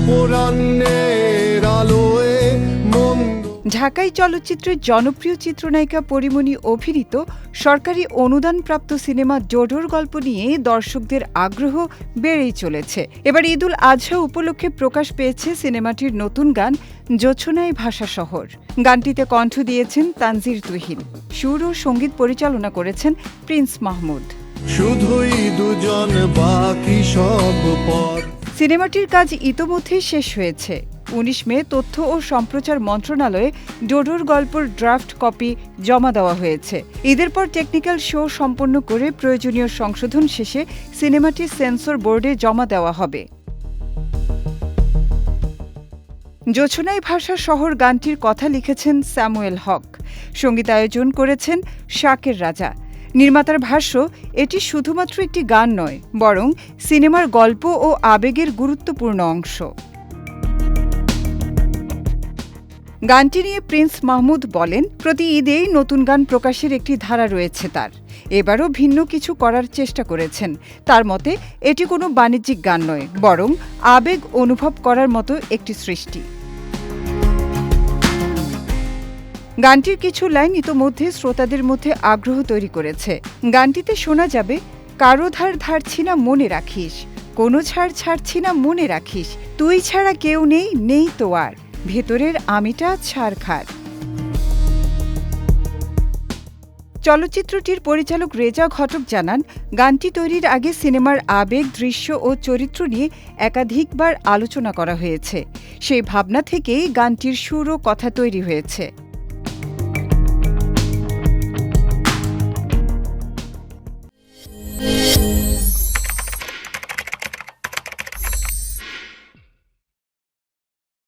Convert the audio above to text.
অপরাহ্নের আলোয় মন্দ। ঢাকাই চলচ্চিত্রের জনপ্রিয় চিত্রনায়িকা পরীমণি অভিনীত সরকারি অনুদানপ্রাপ্ত সিনেমা ডোডোর গল্প নিয়ে দর্শকদের আগ্রহ বেড়েই চলেছে। এবার ঈদুল আজহা উপলক্ষে প্রকাশ পেয়েছে সিনেমাটির নতুন গান জোছনায় ভাষা শহর। গানটিতে কণ্ঠ দিয়েছেন তানজির তুহিন, সুর ও সঙ্গীত পরিচালনা করেছেন প্রিন্স মাহমুদ। শুধুই দুজন, বাকি সব পর। সিনেমাটির কাজ ইতোমধ্যেই শেষ হয়েছে। ১৯ মে তথ্য ও সম্প্রচার মন্ত্রণালয়ে ডোডোর গল্পের ড্রাফট কপি জমা দেওয়া হয়েছে। ঈদের পর টেকনিক্যাল শো সম্পন্ন করে প্রয়োজনীয় সংশোধন শেষে সিনেমাটি সেন্সর বোর্ডে জমা দেওয়া হবে। জোছনায় ভাষা শহর গানটির কথা লিখেছেন স্যামুয়েল হক, সঙ্গীতায়োজন করেছেন শাকের রাজা। নির্মাতার ভাষ্য, এটি শুধুমাত্র একটি গান নয়, বরং সিনেমার গল্প ও আবেগের গুরুত্বপূর্ণ অংশ। গানটি নিয়ে প্রিন্স মাহমুদ বলেন, প্রতি ঈদেই নতুন গান প্রকাশের একটি ধারা রয়েছে তার। এবারও ভিন্ন কিছু করার চেষ্টা করেছেন। তার মতে এটি কোনো বাণিজ্যিক গান নয়, বরং আবেগ অনুভব করার মতো একটি সৃষ্টি। গানটির কিছু লাইন ইতোমধ্যে শ্রোতাদের মধ্যে আগ্রহ তৈরি করেছে। গানটিতে শোনা যাবে, কারো ধার ধারছি না মনে রাখিস, কোনো ছাড় ছাড়ছি না মনে রাখিস, তুই ছাড়া কেউ নেই, নেই তো আর, ভেতরের আমিটা ছাড়খাড়। চলচ্চিত্রটির পরিচালক রেজা ঘটক জানান, গানটি তৈরির আগে সিনেমার আবেগ, দৃশ্য ও চরিত্র নিয়ে একাধিকবার আলোচনা করা হয়েছে। সেই ভাবনা থেকেই গানটির সুর ও কথা তৈরি হয়েছে।